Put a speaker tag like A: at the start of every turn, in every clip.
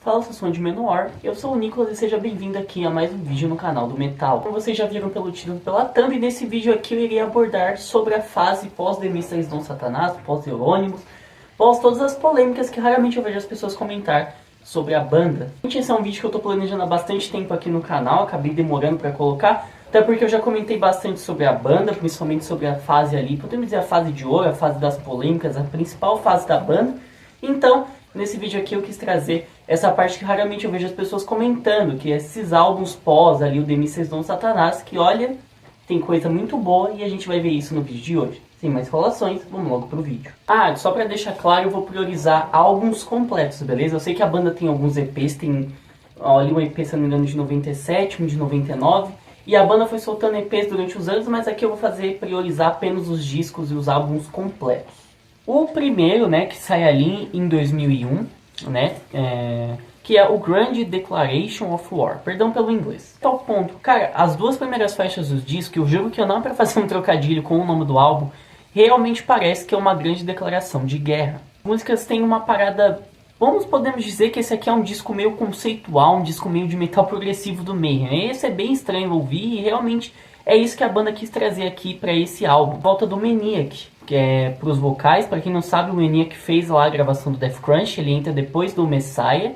A: Fala, eu sou de Menor, eu sou o Nicolas e seja bem-vindo aqui a mais um vídeo no canal do Metal. Como vocês já viram pelo título e pela thumb, nesse vídeo aqui eu irei abordar sobre a fase pós-The Mysteries Don Satanás, pós-Euronymous, pós todas as polêmicas que raramente eu vejo as pessoas comentar sobre a banda. Esse é um vídeo que eu tô planejando há bastante tempo aqui no canal, acabei demorando pra colocar, até porque eu já comentei bastante sobre a banda, principalmente sobre a fase ali, podemos dizer a fase de ouro, a fase das polêmicas, a principal fase da banda. Então, nesse vídeo aqui eu quis trazer essa parte que raramente eu vejo as pessoas comentando, que é esses álbuns pós ali, o The Mysteries Don Satanás, que olha, tem coisa muito boa e a gente vai ver isso no vídeo de hoje. Sem mais enrolações, vamos logo pro vídeo. Só pra deixar claro, eu vou priorizar álbuns completos, beleza? Eu sei que a banda tem alguns EPs, tem ali um EP, se não me engano, de 97, um de 99, e a banda foi soltando EPs durante os anos, mas aqui eu vou priorizar apenas os discos e os álbuns completos. O primeiro, né, que sai ali em 2001, né, que é o Grand Declaration of War. Perdão pelo inglês. Tal ponto. Cara, as duas primeiras faixas do disco, eu juro que eu não é pra fazer um trocadilho com o nome do álbum, realmente parece que é uma grande declaração de guerra. As músicas têm uma parada... podemos dizer que esse aqui é um disco meio conceitual, um disco meio de metal progressivo do Mayhem. Esse é bem estranho ouvir e realmente é isso que a banda quis trazer aqui pra esse álbum. Volta do Maniac, que é pros vocais. Pra quem não sabe, o Maniac fez lá a gravação do Death Crunch, ele entra depois do Messiah.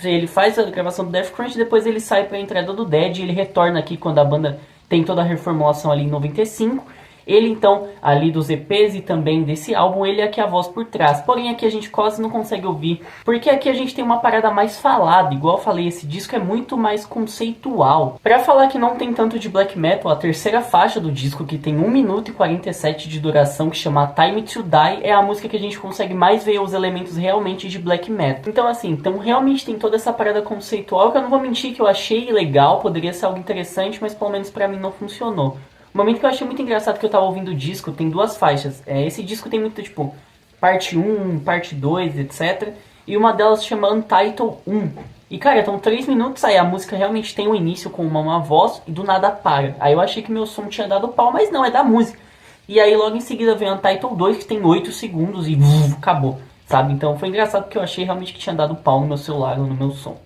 A: Ele faz a gravação do Death Crunch, depois ele sai pra entrada do Dead e ele retorna aqui quando a banda tem toda a reformulação ali em 95. Ele então, ali dos EPs e também desse álbum, ele é aqui a voz por trás. Porém aqui a gente quase não consegue ouvir, porque aqui a gente tem uma parada mais falada. Igual eu falei, esse disco é muito mais conceitual. Pra falar que não tem tanto de black metal, a terceira faixa do disco, que tem 1 minuto e 47 de duração, que chama Time to Die, é a música que a gente consegue mais ver os elementos realmente de black metal. Então assim, realmente tem toda essa parada conceitual, que eu não vou mentir que eu achei legal, poderia ser algo interessante, mas pelo menos pra mim não funcionou. O momento que eu achei muito engraçado que eu tava ouvindo o disco, tem duas faixas. Esse disco tem muito, tipo, parte 1, parte 2, etc. E uma delas se chama Untitled 1. E, cara, então 3 minutos aí, a música realmente tem um início com uma voz e do nada para. Aí eu achei que meu som tinha dado pau, mas não, é da música. E aí logo em seguida vem Untitled 2, que tem 8 segundos e acabou, sabe? Então foi engraçado porque eu achei realmente que tinha dado pau no meu celular ou no meu som.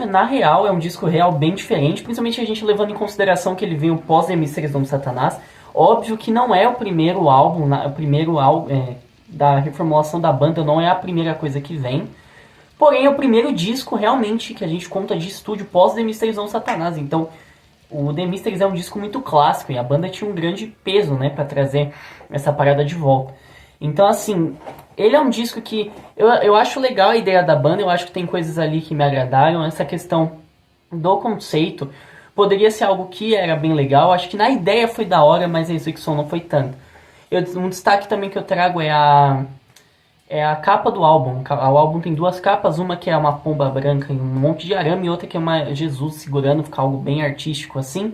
A: Na real, é um disco real bem diferente, principalmente a gente levando em consideração que ele veio pós The Mysteries Don Satanás. Óbvio que não é o primeiro álbum, da reformulação da banda, não é a primeira coisa que vem. Porém, é o primeiro disco realmente que a gente conta de estúdio pós The Mysteries Don Satanás. Então, o The Mysteries é um disco muito clássico e a banda tinha um grande peso, né, pra trazer essa parada de volta. Então, assim, ele é um disco que eu acho legal a ideia da banda, eu acho que tem coisas ali que me agradaram. Essa questão do conceito poderia ser algo que era bem legal, acho que na ideia foi da hora, mas a execução não foi tanto. Um destaque também que eu trago é a capa do álbum. O álbum tem duas capas, uma que é uma pomba branca e um monte de arame, e outra que é uma Jesus segurando, fica algo bem artístico assim.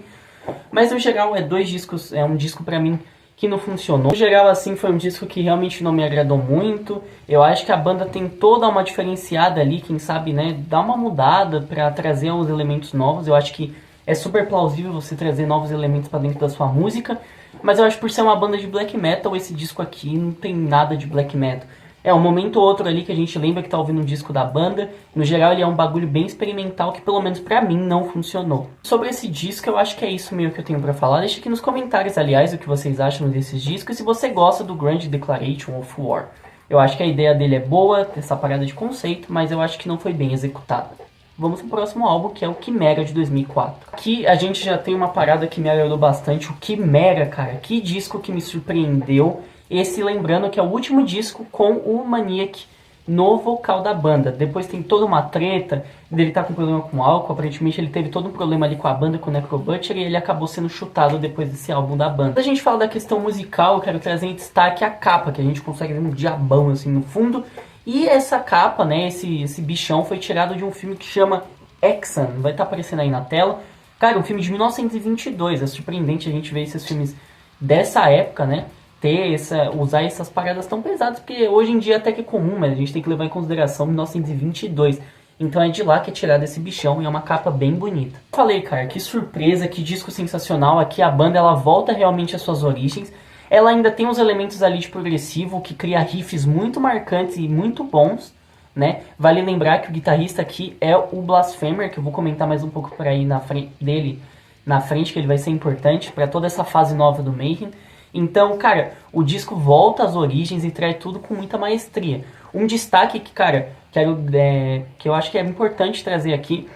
A: Mas no geral é um disco pra mim que não funcionou. No geral, assim, foi um disco que realmente não me agradou muito. Eu acho que a banda tem toda uma diferenciada ali, quem sabe, né, dar uma mudada pra trazer uns elementos novos. Eu acho que é super plausível você trazer novos elementos pra dentro da sua música, mas eu acho que por ser uma banda de black metal, esse disco aqui não tem nada de black metal. É um momento ou outro ali que a gente lembra que tá ouvindo um disco da banda. No geral ele é um bagulho bem experimental que pelo menos pra mim não funcionou. Sobre esse disco eu acho que é isso meio que eu tenho pra falar. Deixa aqui nos comentários, aliás, o que vocês acham desses discos e se você gosta do Grand Declaration of War. Eu acho que a ideia dele é boa, essa parada de conceito, mas eu acho que não foi bem executada. Vamos pro próximo álbum, que é o Chimera de 2004. Aqui a gente já tem uma parada que me agradou bastante. O Chimera, cara, que disco que me surpreendeu. Esse, lembrando que é o último disco com o Maniac no vocal da banda. Depois tem toda uma treta dele tá com problema com álcool. Aparentemente ele teve todo um problema ali com a banda, com o Necro Butcher, e ele acabou sendo chutado depois desse álbum da banda. Quando a gente fala da questão musical, eu quero trazer em destaque a capa, que a gente consegue ver um diabão assim no fundo. E essa capa, né, esse bichão foi tirado de um filme que chama Exxon. Vai estar aparecendo aí na tela. Cara, um filme de 1922. É surpreendente a gente ver esses filmes dessa época, né? Usar essas paradas tão pesadas, porque hoje em dia até que é comum, mas a gente tem que levar em consideração 1922. Então é de lá que é tirado esse bichão e é uma capa bem bonita. Falei, cara, que surpresa, que disco sensacional. Aqui a banda ela volta realmente às suas origens. Ela ainda tem os elementos ali de progressivo, que cria riffs muito marcantes e muito bons. né? Vale lembrar que o guitarrista aqui é o Blasphemer, que eu vou comentar mais um pouco por aí na frente dele, na frente, que ele vai ser importante para toda essa fase nova do Mayhem. Então, cara, o disco volta às origens e traz tudo com muita maestria. Um destaque que, cara, que eu acho que é importante trazer aqui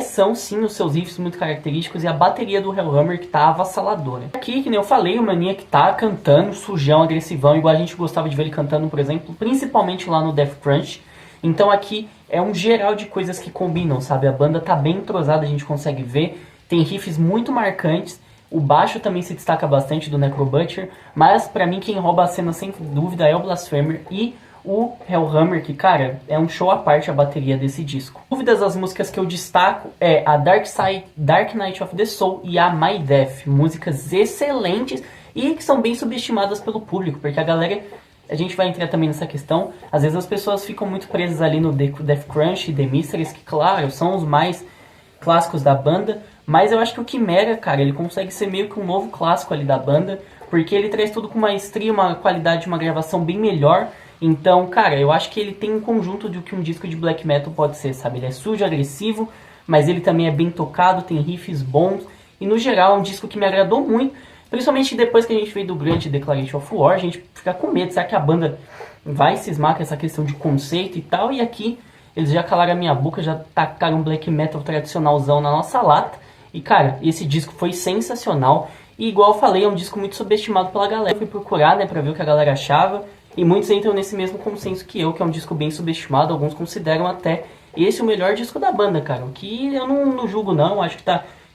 A: são sim os seus riffs muito característicos e a bateria do Hellhammer que tá avassaladora. Aqui, que nem eu falei, o Mania que tá cantando sujão, agressivão, igual a gente gostava de ver ele cantando, por exemplo, principalmente lá no Death Crunch. Então aqui é um geral de coisas que combinam, sabe? A banda tá bem entrosada, a gente consegue ver, tem riffs muito marcantes. O baixo também se destaca bastante do Necrobutcher, mas pra mim quem rouba a cena sem dúvida é o Blasphemer e o Hellhammer, que, cara, é um show à parte a bateria desse disco. Dúvidas, as músicas que eu destaco é a Dark Night of the Soul e a My Death, músicas excelentes e que são bem subestimadas pelo público, porque a gente vai entrar também nessa questão, às vezes as pessoas ficam muito presas ali no Death Crunch e The Mysteries, que, claro, são os mais clássicos da banda, mas eu acho que o Chimera, cara, ele consegue ser meio que um novo clássico ali da banda, porque ele traz tudo com maestria, uma qualidade, uma gravação bem melhor. Então, cara, eu acho que ele tem um conjunto de o que um disco de black metal pode ser, sabe? Ele é sujo, agressivo, mas ele também é bem tocado, tem riffs bons, e no geral é um disco que me agradou muito, principalmente depois que a gente veio do grande Declaration of War, a gente fica com medo, será que a banda vai cismar com essa questão de conceito e tal, e aqui eles já calaram a minha boca, já tacaram um black metal tradicionalzão na nossa lata. E, cara, esse disco foi sensacional. E, igual eu falei, é um disco muito subestimado pela galera. Eu fui procurar, né, pra ver o que a galera achava. E muitos entram nesse mesmo consenso que eu, que é um disco bem subestimado. Alguns consideram até esse o melhor disco da banda, cara. O que eu não julgo, não. Acho que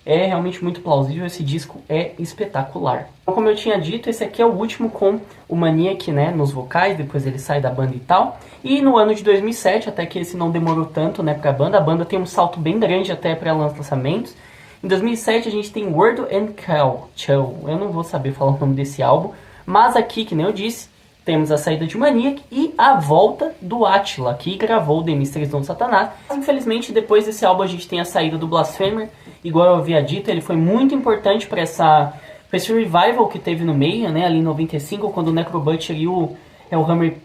A: é realmente muito plausível. Esse disco é espetacular. Então, como eu tinha dito, esse aqui é o último com o Maniac, né, nos vocais. Depois ele sai da banda e tal. E no ano de 2007, até que esse não demorou tanto, né, pra banda. A banda tem um salto bem grande até para lançamentos. Em 2007 a gente tem Word and Call. Eu não vou saber falar o nome desse álbum. Mas aqui, que nem eu disse, temos a saída de Maniac e a volta do Attila, que gravou The Mysteries do Satanás. Infelizmente, depois desse álbum a gente tem a saída do Blasphemer. Igual eu havia dito, ele foi muito importante para esse revival que teve no meio, né, ali em 95, quando o Necrobutcher e o Hellhammer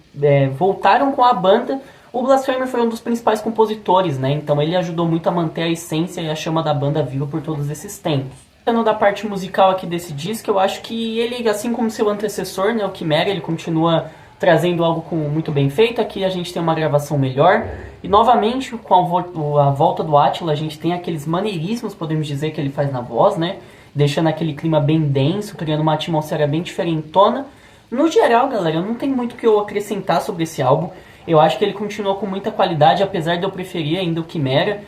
A: voltaram com a banda. O Blasphemer foi um dos principais compositores, né? Então ele ajudou muito a manter a essência e a chama da banda viva por todos esses tempos. Falando da parte musical aqui desse disco, eu acho que ele, assim como seu antecessor, né, o Chimera, ele continua trazendo algo muito bem feito. Aqui a gente tem uma gravação melhor. E novamente, com a volta do Attila, a gente tem aqueles maneirismos, podemos dizer, que ele faz na voz, né? Deixando aquele clima bem denso, criando uma atmosfera bem diferentona. No geral, galera, não tem muito o que eu acrescentar sobre esse álbum. Eu acho que ele continua com muita qualidade, apesar de eu preferir ainda o Chimera,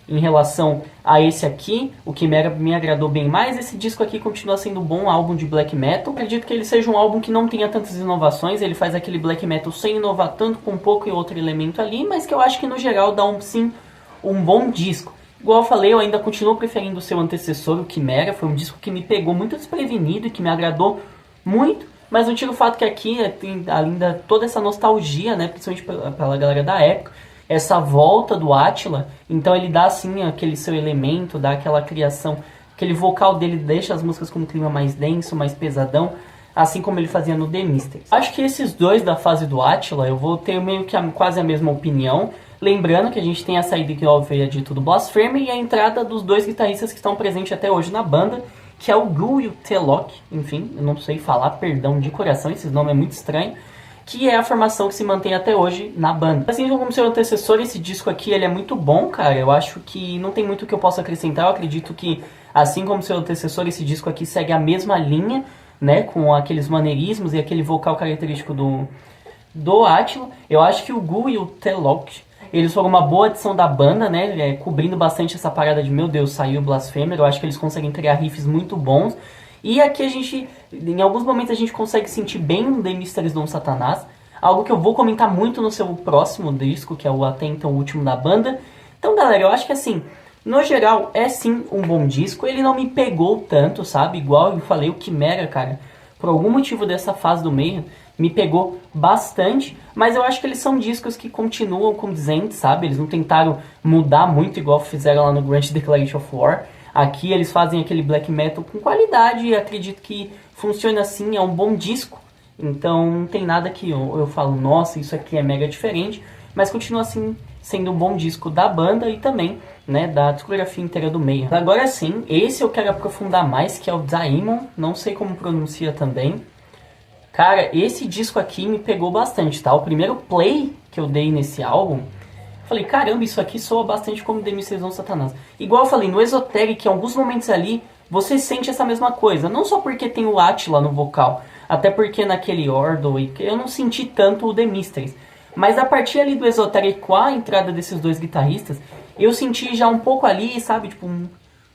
A: em relação a esse aqui. O Chimera me agradou bem mais. Esse disco aqui continua sendo um bom álbum de black metal. Acredito que ele seja um álbum que não tenha tantas inovações. Ele faz aquele black metal sem inovar tanto, com um pouco e outro elemento ali, mas que eu acho que no geral dá um bom disco. Igual eu falei, eu ainda continuo preferindo o seu antecessor, o Chimera. Foi um disco que me pegou muito desprevenido e que me agradou muito. Mas não tira o fato que aqui tem ainda toda essa nostalgia, né, principalmente pela galera da época, essa volta do Attila. Então ele dá assim aquele seu elemento, dá aquela criação, aquele vocal dele deixa as músicas com um clima mais denso, mais pesadão, assim como ele fazia no The Mysteries. Acho que esses dois da fase do Attila, eu vou ter meio que quase a mesma opinião. Lembrando que a gente tem a saída que eu havia dito do Blasphemer e a entrada dos dois guitarristas que estão presentes até hoje na banda, que é o Gu e o Telok, enfim, eu não sei falar, perdão de coração, esse nome é muito estranho, que é a formação que se mantém até hoje na banda. Assim como seu antecessor, esse disco aqui ele é muito bom, cara, eu acho que não tem muito que eu possa acrescentar, eu acredito que, assim como seu antecessor, esse disco aqui segue a mesma linha, né, com aqueles maneirismos e aquele vocal característico do Attila. Eu acho que o Gu e o Telok, eles foram uma boa adição da banda, né, cobrindo bastante essa parada de, meu Deus, saiu o Blasphemer. Eu acho que eles conseguem criar riffs muito bons. E aqui a gente, em alguns momentos a gente consegue sentir bem um The Mysteries do Satanás, algo que eu vou comentar muito no seu próximo disco, que é o até então o último da banda. Então, galera, eu acho que assim, no geral, é sim um bom disco. Ele não me pegou tanto, sabe, igual eu falei, o Chimera, cara, por algum motivo dessa fase do meio, me pegou bastante, mas eu acho que eles são discos que continuam condizentes, sabe? Eles não tentaram mudar muito igual fizeram lá no Grand Declaration of War. Aqui eles fazem aquele black metal com qualidade e acredito que funciona assim, é um bom disco. Então não tem nada que eu falo, nossa, isso aqui é mega diferente. mas continua assim sendo um bom disco da banda e também, né, da discografia inteira do Mayhem. Agora sim, esse eu quero aprofundar mais, que é o Daimon, não sei como pronuncia também. Cara, esse disco aqui me pegou bastante, tá? O primeiro play que eu dei nesse álbum, falei, caramba, isso aqui soa bastante como The Mysteries of Satanás. Igual eu falei, no Esoteric, em alguns momentos ali, você sente essa mesma coisa. Não só porque tem o Attila no vocal, até porque naquele Ordo eu não senti tanto o The Mysteries. Mas a partir ali do Esoteric, com a entrada desses dois guitarristas, eu senti já um pouco ali, sabe, tipo,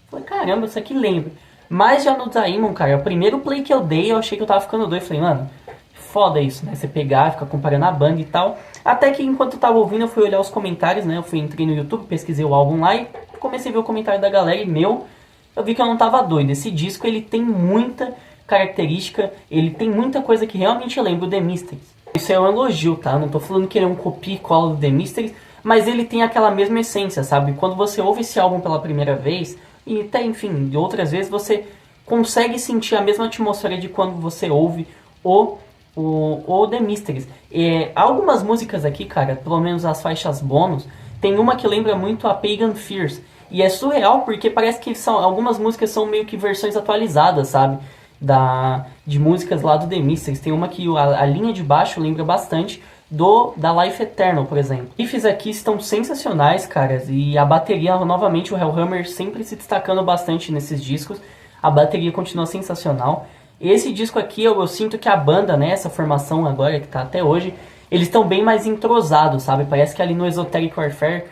A: falei, caramba, isso aqui lembra. Mas já no Daimon, cara, o primeiro play que eu dei, eu achei que eu tava ficando doido. Falei, mano, foda isso, né? Você pegar, ficar comparando a banda e tal. Até que enquanto eu tava ouvindo, eu fui olhar os comentários, né? Entrei no YouTube, pesquisei o álbum lá e comecei a ver o comentário da galera. E eu vi que eu não tava doido. Esse disco, ele tem muita característica, ele tem muita coisa que realmente lembra o The Mysteries. Isso é um elogio, tá? Não tô falando que ele é um copia e cola do The Mysteries, mas ele tem aquela mesma essência, sabe? Quando você ouve esse álbum pela primeira vez, e até, enfim, de outras vezes, você consegue sentir a mesma atmosfera de quando você ouve o The Mysteries. Algumas músicas aqui, cara, pelo menos as faixas bônus, tem uma que lembra muito a Pagan Fears. E é surreal porque parece que algumas músicas são meio que versões atualizadas, sabe? De músicas lá do The Mysteries. Tem uma que a linha de baixo lembra bastante da Life Eternal, por exemplo. Os riffs aqui estão sensacionais, caras, e a bateria, novamente, o Hellhammer sempre se destacando bastante nesses discos. A bateria continua sensacional. Esse disco aqui, eu sinto que a banda, né, essa formação agora, que tá até hoje, eles estão bem mais entrosados, sabe? Parece que ali no Esoteric Warfare,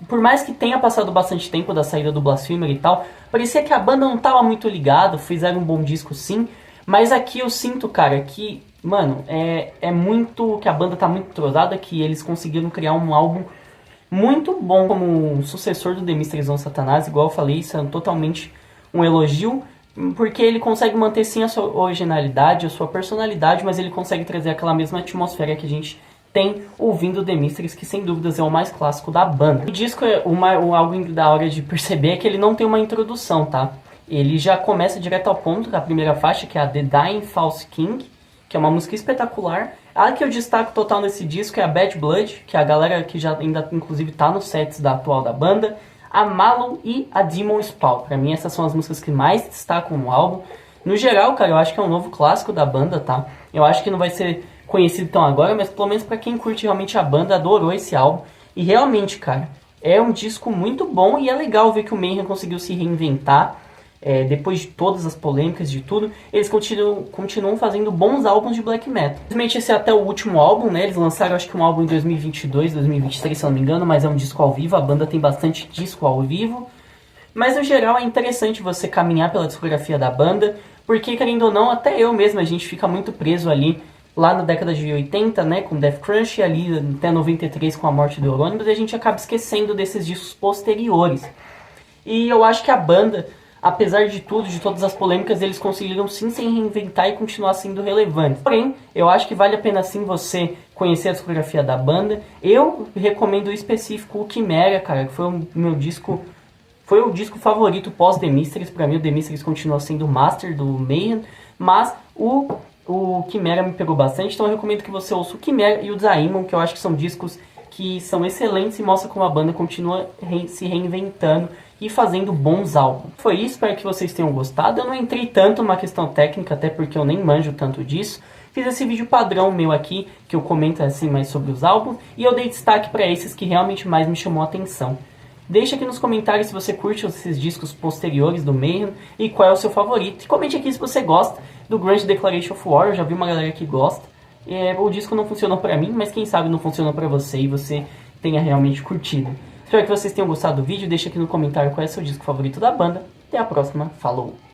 A: por mais que tenha passado bastante tempo da saída do Blasphemer e tal, parecia que a banda não tava muito ligada, fizeram um bom disco sim, mas aqui eu sinto, cara, que, mano, é muito, que a banda tá muito entrosada, que eles conseguiram criar um álbum muito bom como um sucessor do The Mysteries of Satanás, igual eu falei, isso é totalmente um elogio, porque ele consegue manter sim a sua originalidade, a sua personalidade, mas ele consegue trazer aquela mesma atmosfera que a gente tem ouvindo The Mysteries, que sem dúvidas é o mais clássico da banda. O disco, algo da hora de perceber é que ele não tem uma introdução, tá? Ele já começa direto ao ponto, a primeira faixa, que é a The Dying False King, que é uma música espetacular. A que eu destaco total nesse disco é a Bad Blood, que é a galera que já ainda inclusive tá nos sets atual da banda, a Malum e a Demon Spawn. Pra mim essas são as músicas que mais destacam no álbum. No geral, cara, eu acho que é um novo clássico da banda, tá? Eu acho que não vai ser conhecido tão agora, mas pelo menos pra quem curte realmente a banda, adorou esse álbum. E realmente, cara, é um disco muito bom e é legal ver que o Mayhem conseguiu se reinventar. Depois de todas as polêmicas, de tudo, eles continuam fazendo bons álbuns de black metal. Infelizmente esse é até o último álbum, né? Eles lançaram acho que um álbum em 2022, 2023, se eu não me engano, mas é um disco ao vivo, a banda tem bastante disco ao vivo. Mas no geral é interessante você caminhar pela discografia da banda, porque querendo ou não, até eu mesmo, a gente fica muito preso ali, lá na década de 80, né, com Death Crunch, ali até 93 com a morte do Euronymous, e a gente acaba esquecendo desses discos posteriores. E eu acho que a banda, apesar de tudo, de todas as polêmicas, eles conseguiram sim se reinventar e continuar sendo relevantes. Porém, eu acho que vale a pena sim você conhecer a discografia da banda. Eu recomendo o específico o Chimera, cara, que foi o meu disco, foi o disco favorito pós The Mysteries. Pra mim o The Mysteries continua sendo o master do Mayhem, mas o Chimera me pegou bastante, então eu recomendo que você ouça o Chimera e o Daimon, que eu acho que são discos que são excelentes e mostram como a banda continua se reinventando e fazendo bons álbuns. Foi isso, espero que vocês tenham gostado. Eu não entrei tanto numa questão técnica, até porque eu nem manjo tanto disso. Fiz esse vídeo padrão meu aqui, que eu comento assim mais sobre os álbuns, e eu dei destaque para esses que realmente mais me chamou a atenção. Deixa aqui nos comentários se você curte esses discos posteriores do Mayhem e qual é o seu favorito. E comente aqui se você gosta do Grunge Declaration of War, eu já vi uma galera que gosta. O disco não funcionou pra mim, mas quem sabe não funcionou pra você e você tenha realmente curtido. Espero que vocês tenham gostado do vídeo, deixa aqui no comentário qual é o seu disco favorito da banda. Até a próxima, falou!